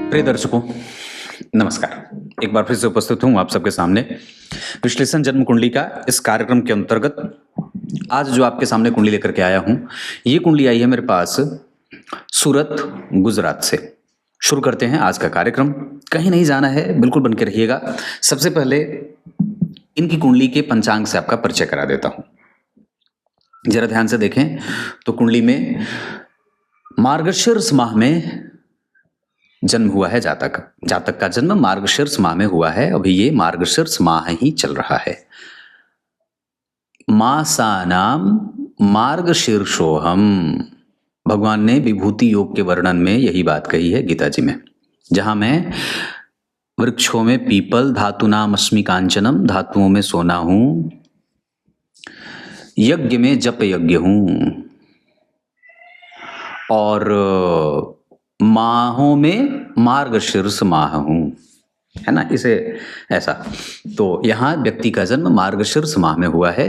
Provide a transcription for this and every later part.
प्रिय दर्शकों, नमस्कार। एक बार फिर से उपस्थित हूँ आप सबके सामने विश्लेषण जन्म कुंडली का इस कार्यक्रम के अंतर्गत। आज जो आपके सामने कुंडली लेकर के आया हूँ, ये कुंडली आई है मेरे पास सूरत, गुजरात से। शुरू करते हैं आज का कार्यक्रम। कहीं नहीं जाना है, बिल्कुल बन के रहिएगा। सबसे पहले इनकी कुंडली के पंचांग से आपका परिचय करा देता हूँ। जरा ध्यान से देखें तो कुंडली में मार्गशीर्ष माह में जन्म हुआ है जातक का जन्म मार्गशीर्ष माह में हुआ है। अभी ये मार्गशीर्ष माह ही चल रहा है। मासानाम मार्गशीर्षोहम, भगवान ने विभूति योग के वर्णन में यही बात कही है गीता जी में, जहां मैं वृक्षों में पीपल, धातु नाम अस्मि कांचनम, धातुओं में सोना हूं, यज्ञ में जप यज्ञ हूं, और माहों में मार्गशीर्ष माह हूं, है ना। इसे ऐसा तो यहाँ व्यक्ति का जन्म मार्गशीर्ष माह में हुआ है।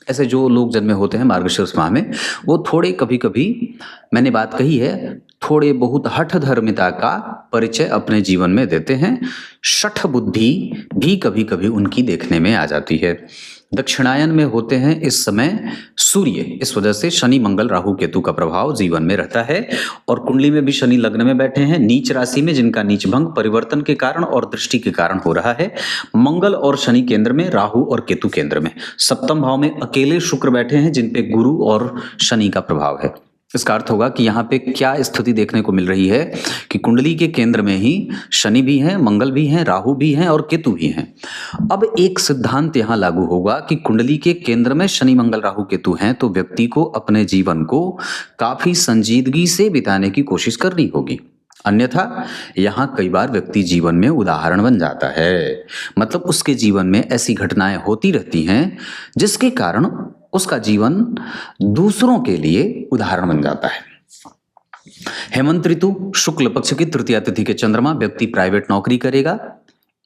ऐसे जो लोग जन्मे होते हैं मार्गशीर्ष माह में, वो थोड़े कभी कभी, मैंने बात कही है, थोड़े बहुत हठ धर्मिता का परिचय अपने जीवन में देते हैं। शठ बुद्धि भी कभी कभी उनकी देखने में आ जाती है। दक्षिणायन में होते हैं इस समय सूर्य, इस वजह से शनि मंगल राहु केतु का प्रभाव जीवन में रहता है। और कुंडली में भी शनि लग्न में बैठे हैं नीच राशि में, जिनका नीच भंग परिवर्तन के कारण और दृष्टि के कारण हो रहा है। मंगल और शनि केंद्र में, राहु और केतु केंद्र में। सप्तम भाव में अकेले शुक्र बैठे हैं, जिन पे गुरु और शनि का प्रभाव है। इसका अर्थ होगा कि यहाँ पे क्या स्थिति देखने को मिल रही है कि कुंडली के केंद्र में ही शनि भी हैं, मंगल भी हैं, राहु भी हैं और केतु भी हैं। अब एक सिद्धांत यहाँ लागू होगा कि कुंडली के केंद्र में शनि मंगल राहु केतु हैं तो व्यक्ति को अपने जीवन को काफी संजीदगी से बिताने की कोशिश करनी होगी, अन्यथा यहाँ कई बार व्यक्ति जीवन में उदाहरण बन जाता है। मतलब उसके जीवन में ऐसी घटनाएं होती रहती हैं जिसके कारण उसका जीवन दूसरों के लिए उदाहरण बन जाता है। हेमंत ऋतु शुक्ल पक्ष की तृतीया तिथि के चंद्रमा, व्यक्ति प्राइवेट नौकरी करेगा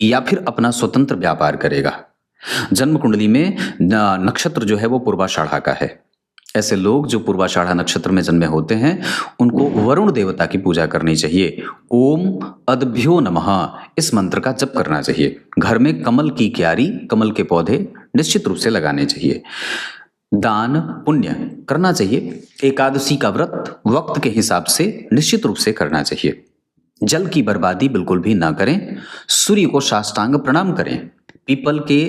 या फिर अपना स्वतंत्र व्यापार करेगा। जन्म कुंडली में नक्षत्र जो है वो पूर्वाषाढ़ा का है। ऐसे लोग जो पूर्वाषाढ़ा नक्षत्र में जन्मे होते हैं उनको वरुण देवता की पूजा करनी चाहिए। ओम अद्भ्यो नमः, इस मंत्र का जप करना चाहिए। घर में कमल की क्यारी, कमल के पौधे निश्चित रूप से लगाने चाहिए। दान पुण्य करना चाहिए। एकादशी का व्रत वक्त के हिसाब से निश्चित रूप से करना चाहिए। जल की बर्बादी बिल्कुल भी ना करें। सूर्य को साष्टांग प्रणाम करें। पीपल के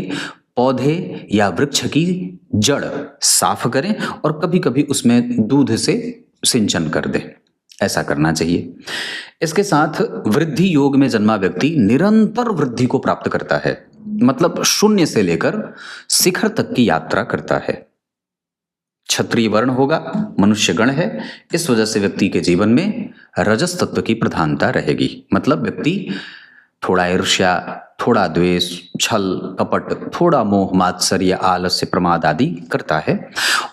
पौधे या वृक्ष की जड़ साफ करें और कभी कभी उसमें दूध से सिंचन कर दें, ऐसा करना चाहिए। इसके साथ वृद्धि योग में जन्मा व्यक्ति निरंतर वृद्धि को प्राप्त करता है, मतलब शून्य से लेकर शिखर तक की यात्रा करता है। क्षत्रिय वर्ण होगा, मनुष्य गण है, इस वजह से व्यक्ति के जीवन में रजस तत्व की प्रधानता रहेगी। मतलब व्यक्ति थोड़ा ईर्ष्या, थोड़ा द्वेष, छल कपट, थोड़ा मोह मात्सर्य, आलस्य, प्रमाद आदि करता है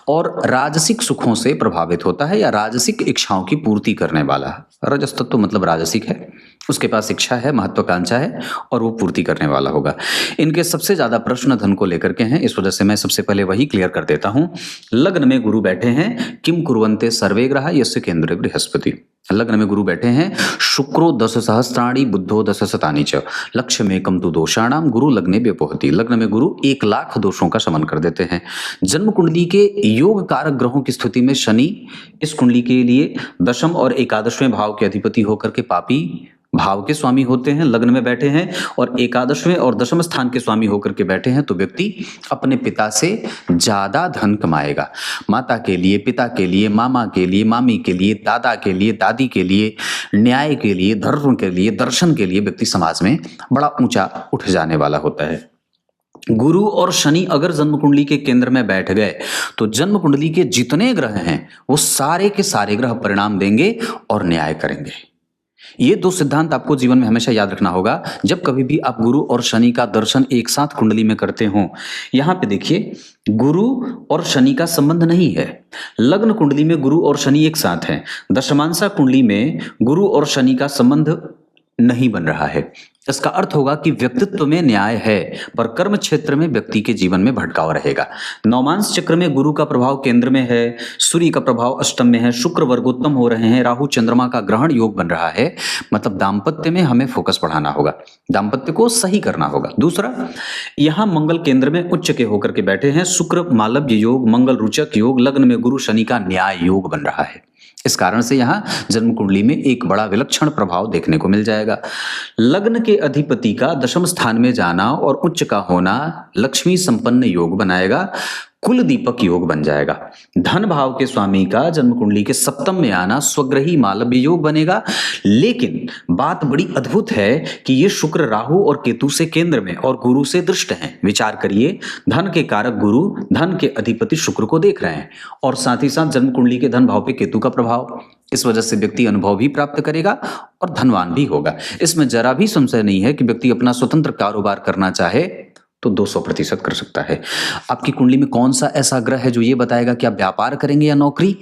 और राजसिक सुखों से प्रभावित होता है या राजसिक इच्छाओं की पूर्ति करने वाला। रजस तत्व मतलब राजसिक है, उसके पास इच्छा है, महत्वाकांक्षा है और वो पूर्ति करने वाला होगा। इनके सबसे ज्यादा प्रश्न धन को लेकर के हैं, इस वजह से मैं सबसे पहले वही क्लियर कर देता हूं। लग्न में गुरु बैठे हैं, किम कुर्वन्ते सर्वे ग्रहा यस्य केंद्रे बृहस्पति। लग्न में गुरु बैठे हैं, शुक्रो 10 सहस्त्राणि बुद्धो 10 शतानि च, लक्ष्य में कम तु दोषाणाम गुरु लग्ने व्यपोहति। लग्न में गुरु 1,00,000 दोषों का शमन कर देते हैं। जन्म कुंडली के योग कारक ग्रहों की स्थिति में शनि इस कुंडली के लिए दशम और एकादशवें भाव के अधिपति होकर के पापी भाव के स्वामी होते हैं, लग्न में बैठे हैं और एकादशवें और दशम स्थान के स्वामी होकर के बैठे हैं, तो व्यक्ति अपने पिता से ज्यादा धन कमाएगा। माता के लिए, पिता के लिए, मामा के लिए, मामी के लिए, दादा के लिए, दादी के लिए, न्याय के लिए, धर्म के लिए, दर्शन के लिए व्यक्ति समाज में बड़ा ऊंचा उठ जाने वाला होता है। गुरु और शनि अगर जन्म कुंडली के केंद्र में बैठ गए तो जन्म कुंडली के जितने ग्रह हैं वो सारे के सारे ग्रह परिणाम देंगे और न्याय करेंगे। ये दो सिद्धांत आपको जीवन में हमेशा याद रखना होगा जब कभी भी आप गुरु और शनि का दर्शन एक साथ कुंडली में करते हो। यहां पे देखिए, गुरु और शनि का संबंध नहीं है। लग्न कुंडली में गुरु और शनि एक साथ हैं, दशमांशा कुंडली में गुरु और शनि का संबंध नहीं बन रहा है। इसका अर्थ होगा कि व्यक्तित्व में न्याय है, पर कर्म क्षेत्र में व्यक्ति के जीवन में भटकाव रहेगा। नौमांस चक्र में गुरु का प्रभाव केंद्र में है, सूर्य का प्रभाव अष्टम में है, शुक्र वर्गोत्तम हो रहे हैं, राहु चंद्रमा का ग्रहण योग बन रहा है। मतलब दाम्पत्य में हमें फोकस बढ़ाना होगा, दाम्पत्य को सही करना होगा। दूसरा, यहां मंगल केंद्र में उच्च के होकर के बैठे हैं, शुक्र मालव्य योग, मंगल रुचक योग, लग्न में गुरु शनि का न्याय योग बन रहा है। इस कारण से यहाँ जन्म कुंडली में एक बड़ा विलक्षण प्रभाव देखने को मिल जाएगा। लग्न के अधिपति का दशम स्थान में जाना और उच्च का होना लक्ष्मी संपन्न योग बनाएगा, कुल दीपक योग बन जाएगा। धन भाव के स्वामी का जन्म कुंडली के सप्तम में आना स्वग्रही मालव्य योग बनेगा। लेकिन बात बड़ी अद्भुत है कि ये शुक्र राहु और केतु से केंद्र में और गुरु से दृष्ट हैं। विचार करिए, धन के कारक गुरु धन के अधिपति शुक्र को देख रहे हैं और साथ ही साथ जन्म कुंडली के धन भाव पे केतु का प्रभाव। इस वजह से व्यक्ति अनुभव भी प्राप्त करेगा और धनवान भी होगा। इसमें जरा भी संशय नहीं है कि व्यक्ति अपना स्वतंत्र कारोबार करना चाहे तो 200% कर सकता है। आपकी कुंडली में कौन सा ऐसा ग्रह है जो ये बताएगा कि आप व्यापार करेंगे या नौकरी?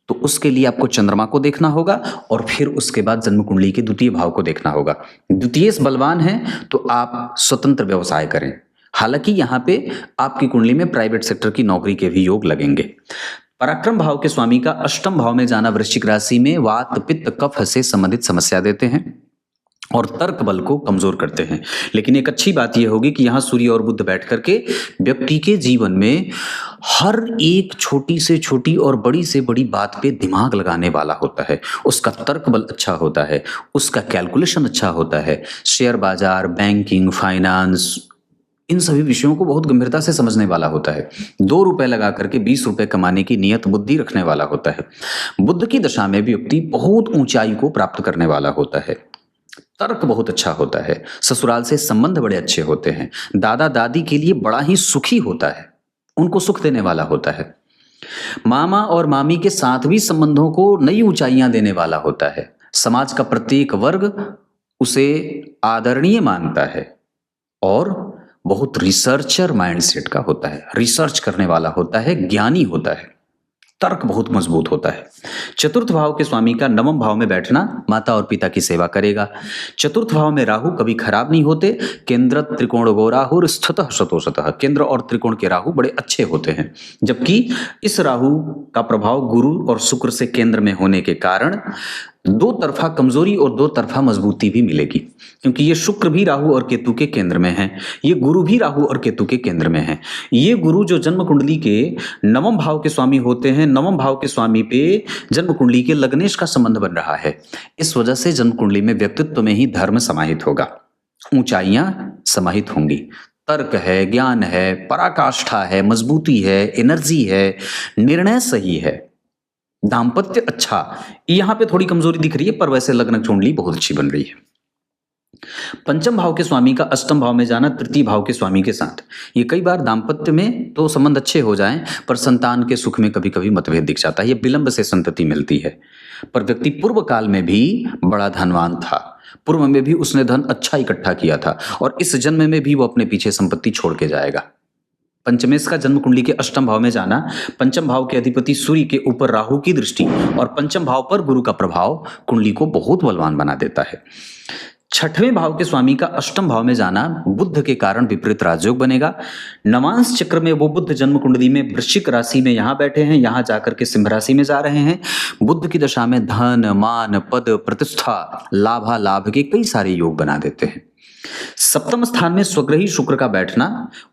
तो उसके लिए आपको चंद्रमा को देखना होगा और फिर उसके बाद जन्म कुंडली के द्वितीय भाव को देखना होगा। द्वितीय बलवान है तो आप स्वतंत्र व्यवसाय करें। हालांकि यहाँ पे आपकी कुंडली में प्राइवेट सेक्टर की नौकरी के भी योग लगेंगे। पराक्रम भाव के स्वामी का अष्टम भाव में जाना वृश्चिक राशि में वात पित्त कफ से संबंधित समस्या देते हैं और तर्क बल को कमजोर करते हैं। लेकिन एक अच्छी बात यह होगी कि यहाँ सूर्य और बुध बैठ करके व्यक्ति के जीवन में हर एक छोटी से छोटी और बड़ी से बड़ी बात पे दिमाग लगाने वाला होता है। उसका तर्क बल अच्छा होता है, उसका कैलकुलेशन अच्छा होता है। शेयर बाजार, बैंकिंग, फाइनेंस, इन सभी विषयों को बहुत गंभीरता से समझने वाला होता है। 2 रुपए लगा करके 20 रुपए कमाने की नियत बुद्धि रखने वाला होता है। बुध की दशा में भी व्यक्ति बहुत ऊंचाई को प्राप्त करने वाला होता है। तर्क बहुत अच्छा होता है, ससुराल से संबंध बड़े अच्छे होते हैं, दादा दादी के लिए बड़ा ही सुखी होता है, उनको सुख देने वाला होता है। मामा और मामी के साथ भी संबंधों को नई ऊंचाइयां देने वाला होता है। समाज का प्रत्येक वर्ग उसे आदरणीय मानता है और बहुत रिसर्चर माइंडसेट का होता है, रिसर्च करने वाला होता है, ज्ञानी होता है, तर्क बहुत मजबूत होता है। चतुर्थ भाव के स्वामी का नवम भाव में बैठना माता और पिता की सेवा करेगा। चतुर्थ भाव में राहु कभी खराब नहीं होते। केंद्र त्रिकोण गो राहु स्थितः शतोशतः, केंद्र और त्रिकोण के राहु बड़े अच्छे होते हैं। जबकि इस राहु का प्रभाव गुरु और शुक्र से केंद्र में होने के कारण 2 तरफा कमजोरी और 2 तरफा मजबूती भी मिलेगी, क्योंकि ये शुक्र भी राहु और केतु के केंद्र में है, ये गुरु भी राहु और केतु के केंद्र में है। ये गुरु जो जन्म कुंडली के नवम भाव के स्वामी होते हैं, नवम भाव के स्वामी पे जन्म कुंडली के लग्नेश का संबंध बन रहा है। इस वजह से जन्म कुंडली में व्यक्तित्व में ही धर्म समाहित होगा, ऊंचाइयां समाहित होंगी, तर्क है, ज्ञान है, पराकाष्ठा है, मजबूती है, एनर्जी है, निर्णय सही है, दाम्पत्य अच्छा। यहां पे थोड़ी कमजोरी दिख रही है, पर वैसे लग्न कुंडली बहुत अच्छी बन रही है। पंचम भाव के स्वामी का अष्टम भाव में जाना तृतीय भाव के स्वामी के साथ, ये कई बार दाम्पत्य में तो संबंध अच्छे हो जाएं, पर संतान के सुख में कभी कभी मतभेद दिख जाता है। ये विलंब से संतति मिलती है। पर व्यक्ति पूर्व काल में भी बड़ा धनवान था, पूर्व में भी उसने धन अच्छा इकट्ठा किया था और इस जन्म में भी वो अपने पीछे संपत्ति छोड़ के जाएगा। पंचमेश का जन्म कुंडली के अष्टम भाव में जाना, पंचम भाव के अधिपति सूर्य के ऊपर राहु की दृष्टि और पंचम भाव पर गुरु का प्रभाव कुंडली को बहुत बलवान बना देता है। छठवें भाव के स्वामी का अष्टम भाव में जाना बुध के कारण विपरीत राजयोग बनेगा। नवांश चक्र में वो बुध जन्म कुंडली में वृश्चिक राशि में यहां बैठे हैं, यहां जाकर के सिंह राशि में जा रहे हैं। बुध की दशा में धन, मान, पद, प्रतिष्ठा, लाभा लाभ के कई सारे योग बना देते हैं। सप्तम स्थान में स्वग्रही शुक्र का बैठना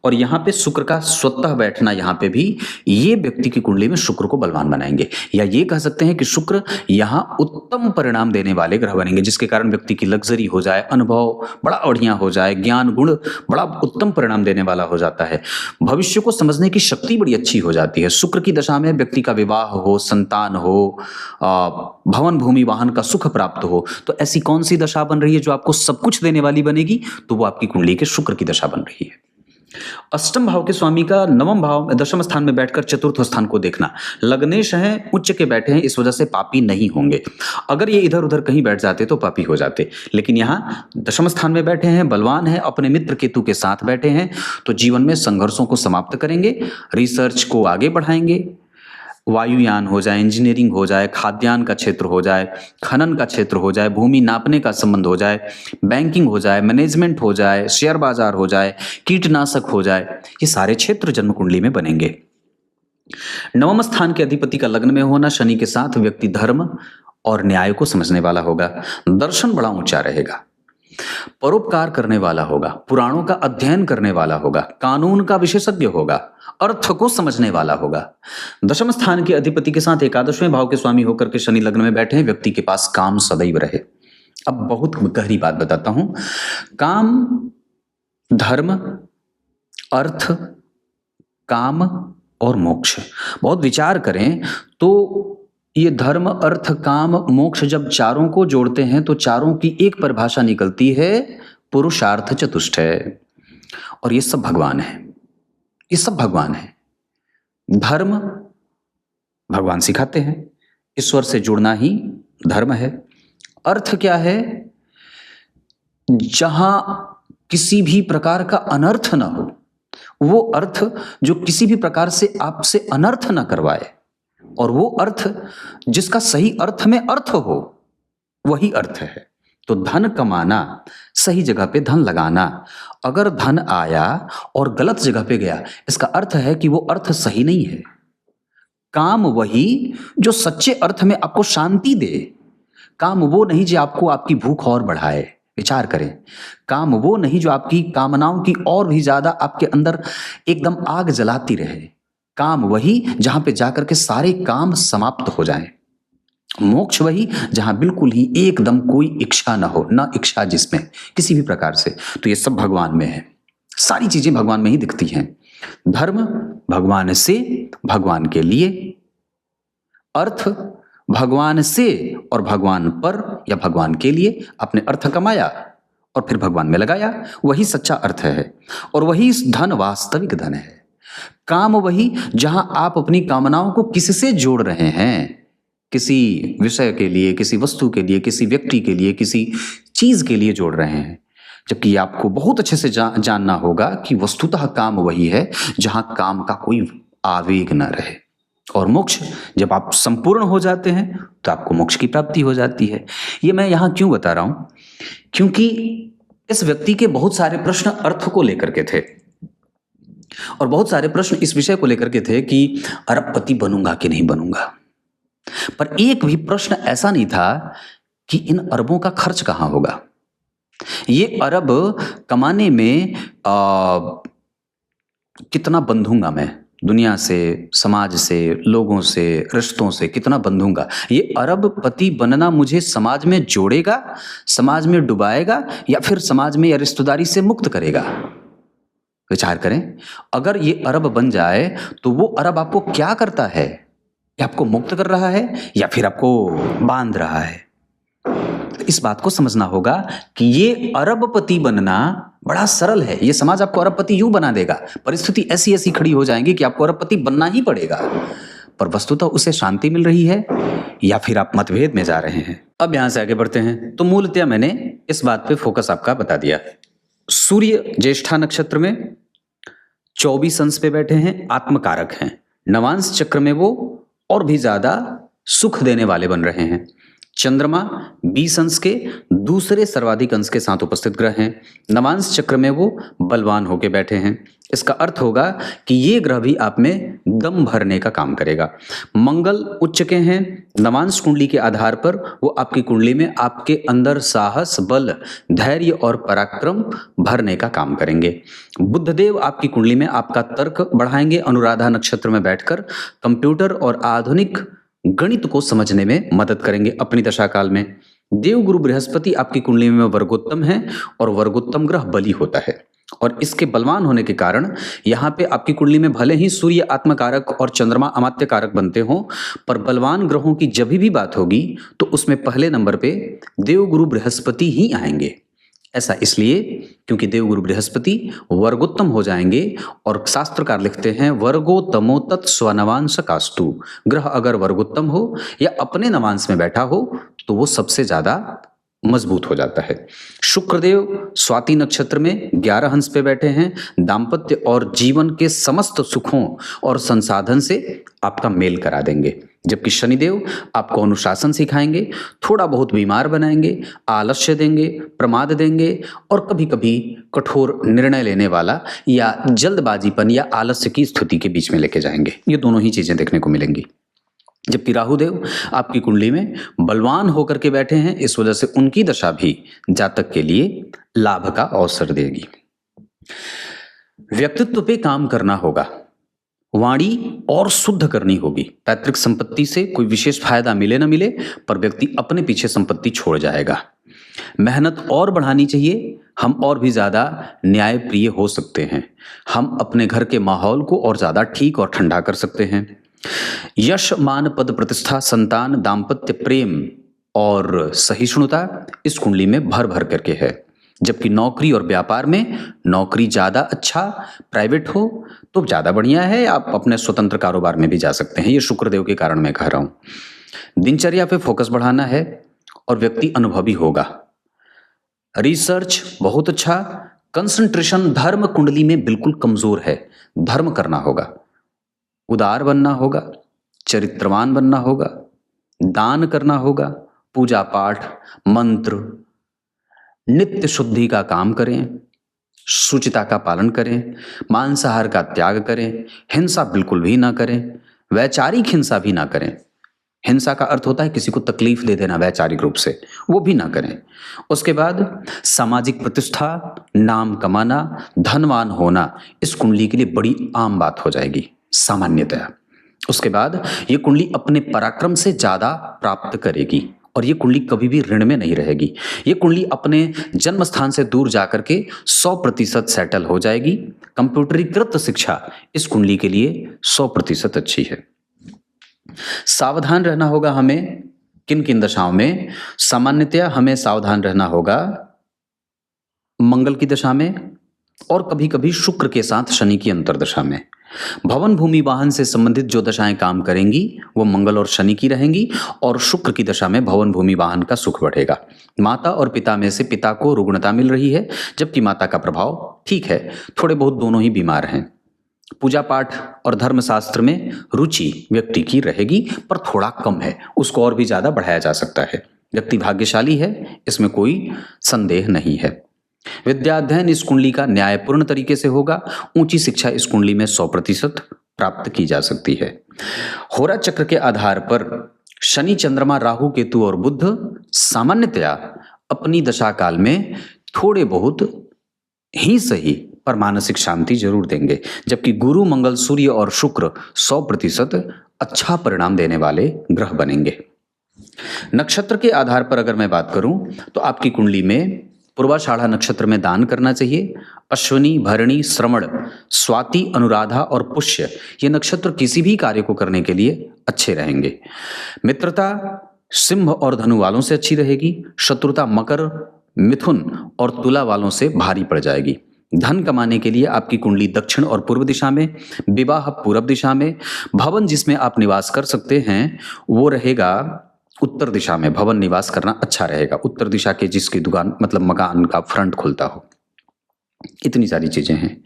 और यहाँ पे शुक्र का स्वतः बैठना, यहाँ पे भी ये व्यक्ति की कुंडली में शुक्र को बलवान बनाएंगे, या ये कह सकते हैं कि शुक्र यहाँ उत्तम परिणाम देने वाले ग्रह बनेंगे, जिसके कारण व्यक्ति की लग्जरी हो जाए, अनुभव बड़ा बढ़िया हो जाए, ज्ञान गुण बड़ा उत्तम परिणाम देने वाला हो जाता है, भविष्य को समझने की शक्ति बड़ी अच्छी हो जाती है। शुक्र की दशा में व्यक्ति का विवाह हो, संतान हो, भवन भूमि वाहन का सुख प्राप्त हो, तो ऐसी कौन सी दशा बन रही है जो आपको सब कुछ देने वाली बनेगी? तो वो आपकी कुंडली के शुक्र की दशा बन रही है। अष्टम भाव के स्वामी का नवम भाव दशम स्थान में बैठकर चतुर्थ स्थान को देखना, लग्नेश हैं, उच्च के बैठे हैं, इस वजह से पापी नहीं होंगे। अगर ये इधर उधर कहीं बैठ जाते तो पापी हो जाते, लेकिन यहाँ दशम स्थान में बैठे हैं, बलवान है, अपने मित्र केतु के साथ बैठे हैं, तो जीवन में संघर्षों को समाप्त करेंगे, रिसर्च को आगे बढ़ाएंगे, वायुयान हो जाए, इंजीनियरिंग हो जाए, खाद्यान्न का क्षेत्र हो जाए, खनन का क्षेत्र हो जाए, भूमि नापने का संबंध हो जाए, बैंकिंग हो जाए, मैनेजमेंट हो जाए, शेयर बाजार हो जाए, कीटनाशक हो जाए, ये सारे क्षेत्र जन्म कुंडली में बनेंगे। नवम स्थान के अधिपति का लग्न में होना शनि के साथ व्यक्ति धर्म और न्याय को समझने वाला होगा, दर्शन बड़ा ऊंचा रहेगा, परोपकार करने वाला होगा, पुराणों का अध्ययन करने वाला होगा, कानून का विशेषज्ञ होगा, अर्थ को समझने वाला होगा। दशम स्थान के अधिपति के साथ एकादशवें भाव के स्वामी होकर के शनि लग्न में बैठे हैं, व्यक्ति के पास काम सदैव रहे। अब बहुत गहरी बात बताता हूं, काम, धर्म, अर्थ, काम और मोक्ष, बहुत विचार करें तो ये धर्म, अर्थ, काम, मोक्ष जब चारों को जोड़ते हैं तो चारों की एक परिभाषा निकलती है पुरुषार्थ चतुष्टय। और ये सब भगवान है, ये सब भगवान है। धर्म भगवान सिखाते हैं, ईश्वर से जुड़ना ही धर्म है। अर्थ क्या है? जहां किसी भी प्रकार का अनर्थ ना हो, वो अर्थ जो किसी भी प्रकार से आपसे अनर्थ ना करवाए, और वो अर्थ जिसका सही अर्थ में अर्थ हो, वही अर्थ है। तो धन कमाना, सही जगह पे धन लगाना। अगर धन आया और गलत जगह पे गया, इसका अर्थ है कि वो अर्थ सही नहीं है। काम वही जो सच्चे अर्थ में आपको शांति दे, काम वो नहीं जो आपको आपकी भूख और बढ़ाए। विचार करें, काम वो नहीं जो आपकी कामनाओं की और भी ज्यादा आपके अंदर एकदम आग जलाती रहे। काम वही जहां पे जाकर के सारे काम समाप्त हो जाएं। मोक्ष वही जहां बिल्कुल ही एकदम कोई इच्छा ना हो, ना इच्छा जिसमें किसी भी प्रकार से। तो ये सब भगवान में है, सारी चीजें भगवान में ही दिखती हैं। धर्म भगवान से, भगवान के लिए। अर्थ भगवान से और भगवान पर या भगवान के लिए आपने अर्थ कमाया और फिर भगवान में लगाया, वही सच्चा अर्थ है और वही धन वास्तविक धन है। काम वही जहां आप अपनी कामनाओं को किससे जोड़ रहे हैं, किसी विषय के लिए, किसी वस्तु के लिए, किसी व्यक्ति के लिए, किसी चीज के लिए जोड़ रहे हैं। जबकि आपको बहुत अच्छे से जानना होगा कि वस्तुतः काम वही है जहां काम का कोई आवेग न रहे। और मोक्ष जब आप संपूर्ण हो जाते हैं तो आपको मोक्ष की प्राप्ति हो जाती है। ये मैं यहां क्यों बता रहा हूं? क्योंकि इस व्यक्ति के बहुत सारे प्रश्न अर्थ को लेकर के थे और बहुत सारे प्रश्न इस विषय को लेकर के थे कि अरबपति बनूंगा कि नहीं बनूंगा। पर एक भी प्रश्न ऐसा नहीं था कि इन अरबों का खर्च कहां होगा। ये अरब कमाने में कितना बंधूंगा मैं, दुनिया से, समाज से, लोगों से, रिश्तों से कितना बंधूंगा। ये अरबपति बनना मुझे समाज में जोड़ेगा, समाज में डुबाएगा, या फिर समाज में या रिश्तेदारी से मुक्त करेगा। विचार करें, अगर ये अरब बन जाए तो वो अरब आपको क्या करता है? ये आपको मुक्त कर रहा है या फिर आपको बांध रहा है? तो इस बात को समझना होगा कि ये अरबपति बनना बड़ा सरल है। ये समाज आपको अरबपति यूं बना देगा, परिस्थिति ऐसी ऐसी खड़ी हो जाएंगी कि आपको अरबपति बनना ही पड़ेगा। पर वस्तुतः उसे शांति मिल रही है या फिर आप मतभेद में जा रहे हैं। अब यहां से आगे बढ़ते हैं। तो मूलतः मैंने इस बात पे फोकस आपका बता दिया। सूर्य ज्येष्ठा नक्षत्र में 24 अंश पे बैठे हैं, आत्मकारक हैं। नवांश चक्र में वो और भी ज्यादा सुख देने वाले बन रहे हैं। चंद्रमा 20 अंश के दूसरे सर्वाधिक अंश के साथ उपस्थित ग्रह हैं। नवांश चक्र में वो बलवान होके बैठे हैं। इसका अर्थ होगा कि ये ग्रह भी आप में दम भरने का काम करेगा। मंगल उच्च के हैं। नवांश कुंडली के आधार पर वो आपकी कुंडली में आपके अंदर साहस, बल, धैर्य और पराक्रम भरने का काम करेंगे। बुधदेव आपकी कुंडली में आपका तर्क बढ़ाएंगे। अनुराधा नक्षत्र में बैठकर कंप्यूटर और आधुनिक गणित को समझने में मदद करेंगे अपनी दशा काल में। देवगुरु बृहस्पति आपकी कुंडली में वर्गोत्तम है और वर्गोत्तम ग्रह बली होता है, और इसके बलवान होने के कारण यहाँ पे आपकी कुंडली में भले ही सूर्य आत्मकारक और चंद्रमा अमात्य कारक बनते हों, पर बलवान ग्रहों की जब भी बात होगी तो उसमें पहले नंबर पे देवगुरु बृहस्पति ही आएंगे। ऐसा इसलिए क्योंकि देवगुरु बृहस्पति वर्गोत्तम हो जाएंगे, और शास्त्रकार लिखते हैं वर्गोत्तमो तत् स्वनवांश कास्तु। ग्रह अगर वर्गोत्तम हो या अपने नवांश में बैठा हो तो वो सबसे ज्यादा मजबूत हो जाता है। शुक्रदेव स्वाति नक्षत्र में 11 हंस पे बैठे हैं, दाम्पत्य और जीवन के समस्त सुखों और संसाधन से आपका मेल करा देंगे। जबकि शनिदेव आपको अनुशासन सिखाएंगे, थोड़ा बहुत बीमार बनाएंगे, आलस्य देंगे, प्रमाद देंगे और कभी कभी कठोर निर्णय लेने वाला या जल्दबाजीपन या आलस्य की स्थिति के बीच में लेके जाएंगे। ये दोनों ही चीजें देखने को मिलेंगी। जबकि राहुदेव आपकी कुंडली में बलवान होकर के बैठे हैं, इस वजह से उनकी दशा भी जातक के लिए लाभ का अवसर देगी। व्यक्तित्व पे काम करना होगा, वाणी और शुद्ध करनी होगी। पैतृक संपत्ति से कोई विशेष फायदा मिले ना मिले, पर व्यक्ति अपने पीछे संपत्ति छोड़ जाएगा। मेहनत और बढ़ानी चाहिए, हम और भी ज्यादा न्यायप्रिय हो सकते हैं। हम अपने घर के माहौल को और ज्यादा ठीक और ठंडा कर सकते हैं। यश, मान, पद, प्रतिष्ठा, संतान, दाम्पत्य, प्रेम और सहिष्णुता इस कुंडली में भर भर करके है। जबकि नौकरी और व्यापार में नौकरी ज्यादा अच्छा, प्राइवेट हो तो ज्यादा बढ़िया है, आप अपने स्वतंत्र कारोबार में भी जा सकते हैं। ये शुक्रदेव के कारण मैं कह रहा हूं। दिनचर्या पे फोकस बढ़ाना है और व्यक्ति अनुभवी होगा। रिसर्च बहुत अच्छा। कंसंट्रेशन धर्म कुंडली में बिल्कुल कमजोर है, धर्म करना होगा, उदार बनना होगा, चरित्रवान बनना होगा, दान करना होगा, पूजा पाठ, मंत्र, नित्य शुद्धि का काम करें, शुचिता का पालन करें, मांसाहार का त्याग करें, हिंसा बिल्कुल भी ना करें, वैचारिक हिंसा भी ना करें। हिंसा का अर्थ होता है किसी को तकलीफ दे देना वैचारिक रूप से, वो भी ना करें। उसके बाद सामाजिक प्रतिष्ठा, नाम कमाना, धनवान होना इस कुंडली के लिए बड़ी आम बात हो जाएगी सामान्यतया। उसके बाद ये कुंडली अपने पराक्रम से ज्यादा प्राप्त करेगी और ये कुंडली कभी भी ऋण में नहीं रहेगी। ये कुंडली अपने जन्म स्थान से दूर जाकर के 100% सेटल हो जाएगी। कंप्यूटरीकृत शिक्षा इस कुंडली के लिए 100% अच्छी है। सावधान रहना होगा हमें किन किन दशाओं में। सामान्यतया हमें सावधान रहना होगा मंगल की दशा में और कभी कभी शुक्र के साथ शनि की अंतरदशा में। भवन, भूमि, वाहन से संबंधित जो दशाएं काम करेंगी वो मंगल और शनि की रहेंगी और शुक्र की दशा में भवन, भूमि, वाहन का सुख बढ़ेगा। माता और पिता में से पिता को रुग्णता मिल रही है, जबकि माता का प्रभाव ठीक है, थोड़े बहुत दोनों ही बीमार हैं। पूजा पाठ और धर्मशास्त्र में रुचि व्यक्ति की रहेगी, पर थोड़ा कम है, उसको और भी ज्यादा बढ़ाया जा सकता है। व्यक्ति भाग्यशाली है, इसमें कोई संदेह नहीं है। विद्या अध्ययन इस कुंडली का न्यायपूर्ण तरीके से होगा। ऊंची शिक्षा इस कुंडली में 100% प्राप्त की जा सकती है। होरा चक्र के आधार पर शनि, चंद्रमा, राहु, केतु और बुध सामान्यतया अपनी दशा काल में थोड़े बहुत ही सही पर मानसिक शांति जरूर देंगे, जबकि गुरु, मंगल, सूर्य और शुक्र 100% अच्छा परिणाम देने वाले ग्रह बनेंगे। नक्षत्र के आधार पर अगर मैं बात करूं तो आपकी कुंडली में पूर्वाषाढ़ा नक्षत्र में दान करना चाहिए। अश्विनी, भरणी, श्रवण, स्वाति, अनुराधा और पुष्य ये नक्षत्र किसी भी कार्य को करने के लिए अच्छे रहेंगे। मित्रता सिंह और धनु वालों से अच्छी रहेगी। शत्रुता मकर, मिथुन और तुला वालों से भारी पड़ जाएगी। धन कमाने के लिए आपकी कुंडली दक्षिण और पूर्व दिशा में, विवाह पूर्व दिशा में, भवन जिसमें आप निवास कर सकते हैं वो रहेगा उत्तर दिशा में। भवन निवास करना अच्छा रहेगा, उत्तर दिशा के जिसकी दुकान मतलब मकान का फ्रंट खुलता हो। इतनी सारी चीजें हैं।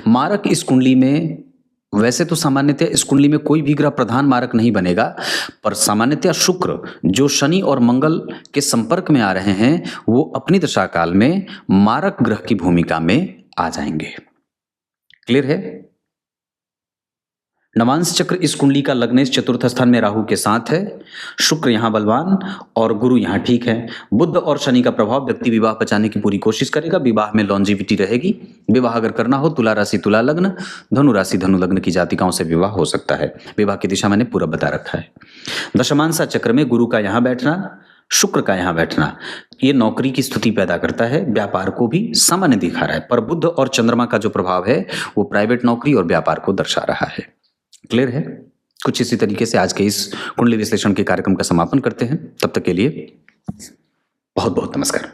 मारक इस कुंडली में, वैसे तो सामान्यतः इस कुंडली में कोई भी ग्रह प्रधान मारक नहीं बनेगा, पर सामान्यतः शुक्र जो शनि और मंगल के संपर्क में आ रहे हैं वो अपनी दशा काल में मारक ग्रह की भूमिका में आ जाएंगे। क्लियर है? नवांश चक्र इस कुंडली का लग्नेश चतुर्थ स्थान में राहु के साथ है। शुक्र यहाँ बलवान और गुरु यहाँ ठीक है। बुध और शनि का प्रभाव व्यक्ति विवाह बचाने की पूरी कोशिश करेगा। विवाह में लॉन्जिविटी रहेगी। विवाह अगर करना हो तुला राशि तुला लग्न, धनु राशि धनु लग्न की जातिकाओं से विवाह हो सकता है। विवाह की दिशा मैंने पूरा बता रखा है। दशमांशा चक्र में गुरु का यहाँ बैठना, शुक्र का यहाँ बैठना ये नौकरी की स्थिति पैदा करता है। व्यापार को भी सामान्य दिखा रहा है, पर बुध और चंद्रमा का जो प्रभाव है वो प्राइवेट नौकरी और व्यापार को दर्शा रहा है। क्लियर है? कुछ इसी तरीके से आज के इस कुंडली विश्लेषण के कार्यक्रम का समापन करते हैं। तब तक के लिए बहुत बहुत नमस्कार।